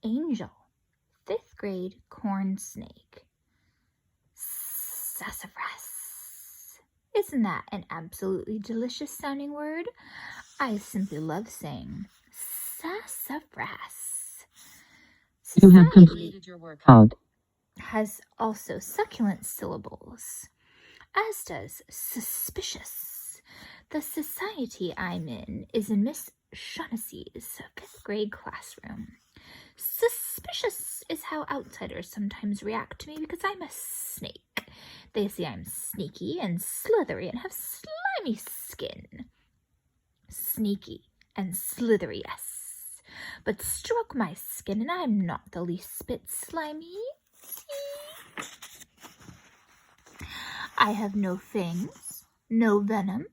Angel, 5th grade corn snake. Sassafras. Isn't that an absolutely delicious sounding word? I simply love saying sassafras. You have completed your workout. Has also succulent syllables, as does suspicious. The society I'm in is in Miss Shaughnessy's 5th grade classroom. Suspicious is how outsiders sometimes react to me because I'm a snake. They say I'm sneaky and slithery and have slimy skin. Sneaky and slithery, yes. But stroke my skin and I'm not the least bit slimy. See? I have no fangs, no venom.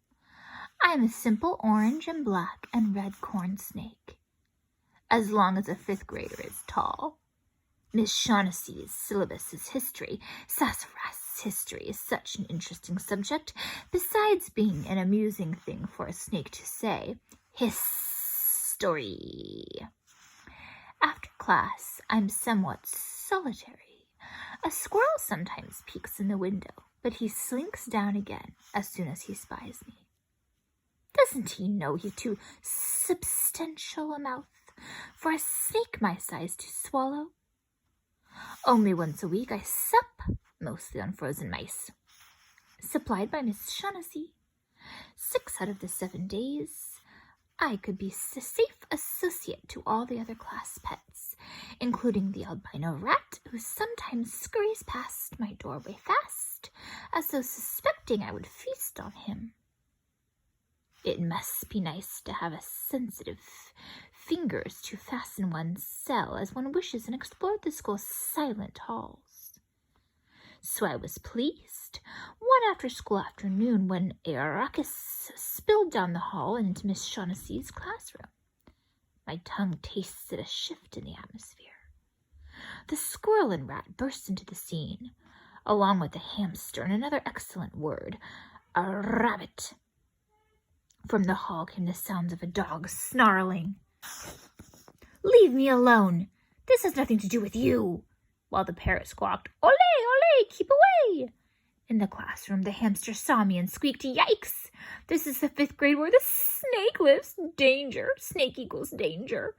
I am a simple orange and black and red corn snake. As long as a 5th grader is tall. Miss Shaughnessy's syllabus is history. Sassafras history is such an interesting subject, besides being an amusing thing for a snake to say. History. After class, I'm somewhat solitary. A squirrel sometimes peeks in the window, but he slinks down again as soon as he spies me. Doesn't he know he's too substantial a mouth for a snake my size to swallow? Only once a week I sup, mostly on frozen mice, supplied by Miss Shaughnessy. 6 out of the 7 days, I could be a safe associate to all the other class pets, including the albino rat who sometimes scurries past my doorway fast, as though suspecting I would feast on him. It must be nice to have a sensitive fingers to fasten one's cell as one wishes and explored the school's silent halls. So I was pleased one after-school afternoon when a ruckus spilled down the hall and into Miss Shaughnessy's classroom. My tongue tasted a shift in the atmosphere. The squirrel and rat burst into the scene, along with a hamster and another excellent word, a rabbit. From the hall came the sounds of a dog snarling. "Leave me alone! This has nothing to do with you!" While the parrot squawked, "Ole, ole, keep away!" In the classroom, the hamster saw me and squeaked, "Yikes! This is the 5th grade where the snake lives. Danger! Snake equals danger!"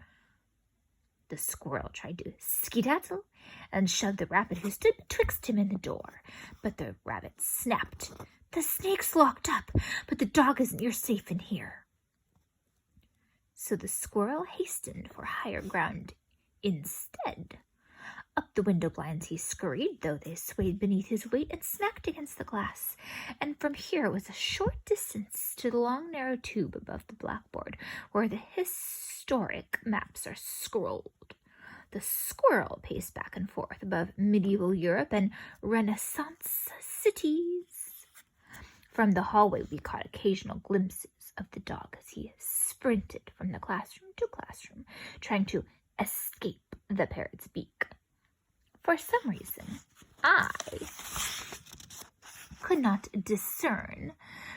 The squirrel tried to skedaddle and shoved the rabbit who stood betwixt him and the door, but the rabbit snapped. "The snake's locked up, but the dog isn't your safe in here." So the squirrel hastened for higher ground instead. Up the window blinds he scurried, though they swayed beneath his weight and smacked against the glass, and from here it was a short distance to the long narrow tube above the blackboard where the historic maps are scrolled. The squirrel paced back and forth above medieval Europe and Renaissance cities. From the hallway we caught occasional glimpses of the dog as he sprinted from the classroom to classroom, trying to escape the parrot's beak. For some reason, I could not discern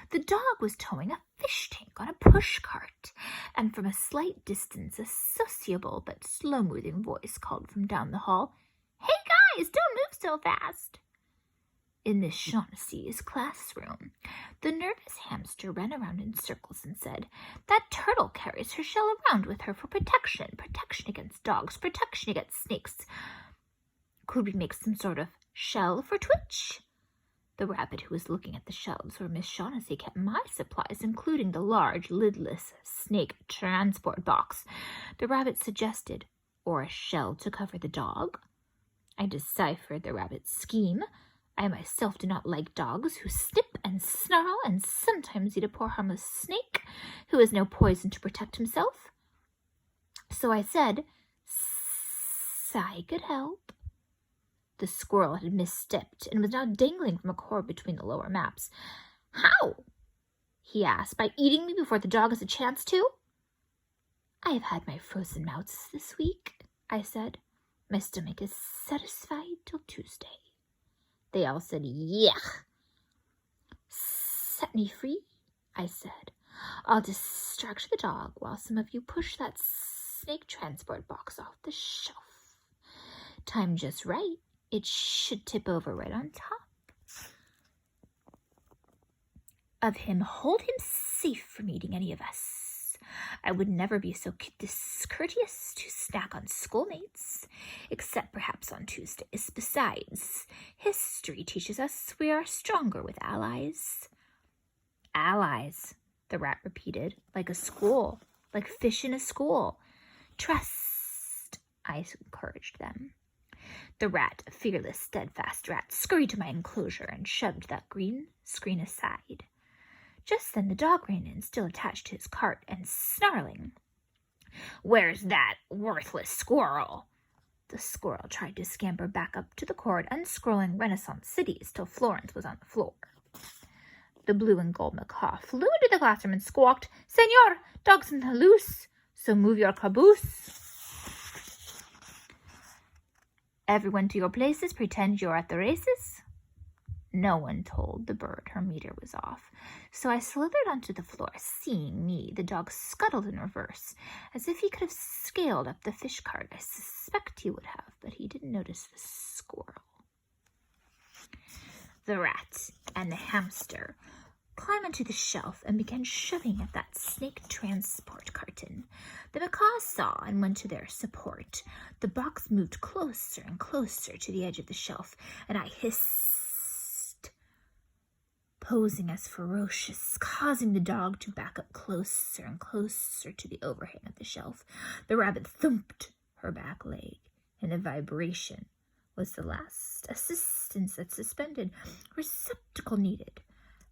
the dog was towing a fish tank on a push cart, and from a slight distance a sociable but slow-moving voice called from down the hall, "Hey guys, don't move so fast!" In Miss Shaughnessy's classroom, the nervous hamster ran around in circles and said, "That turtle carries her shell around with her for protection. Protection against dogs, protection against snakes. Could we make some sort of shell for Twitch?" The rabbit, who was looking at the shelves where Miss Shaughnessy kept my supplies, including the large, lidless snake transport box, the rabbit suggested, "Or a shell to cover the dog?" I deciphered the rabbit's scheme. I myself do not like dogs who snip and snarl and sometimes eat a poor harmless snake who has no poison to protect himself. So I said, "I could help." The squirrel had misstepped and was now dangling from a cord between the lower maps. "How?" he asked. "By eating me before the dog has a chance to?" "I have had my frozen mouse this week," I said. "My stomach is satisfied till Tuesday." They all said, "Yuck." "Set me free," I said. "I'll distract the dog while some of you push that snake transport box off the shelf." Timed just right, it should tip over right on top of him, hold him safe from eating any of us. I would never be so discourteous to snack on schoolmates, except perhaps on Tuesdays. Besides, history teaches us we are stronger with allies. Allies, the rat repeated, like a school, like fish in a school. Trust, I encouraged them. The rat, a fearless, steadfast rat, scurried to my enclosure and shoved that green screen aside. Just then the dog ran in, still attached to his cart, and snarling. "Where's that worthless squirrel?" The squirrel tried to scamper back up to the cord, unscrolling Renaissance cities till Florence was on the floor. The blue and gold macaw flew into the classroom and squawked, "Senor, dogs in the loose, so move your caboose. Everyone to your places, pretend you're at the races." No one told the bird her meter was off, so I slithered onto the floor. Seeing me, the dog scuttled in reverse, as if he could have scaled up the fish cart. I suspect he would have, but he didn't notice the squirrel. The rat and the hamster climbed onto the shelf and began shoving at that snake transport carton. The macaw saw and went to their support. The box moved closer and closer to the edge of the shelf, and I hissed, posing as ferocious, causing the dog to back up closer and closer to the overhang of the shelf. The rabbit thumped her back leg, and a vibration was the last assistance that suspended receptacle needed.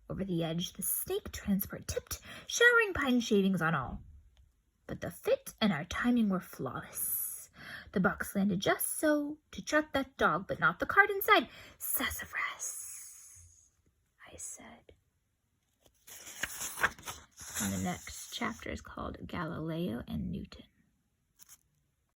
Over the edge, the snake transport tipped, showering pine shavings on all. But the fit and our timing were flawless. The box landed just so to trap that dog, but not the cart inside. Sassafras, I said. And the next chapter is called Galileo and Newton.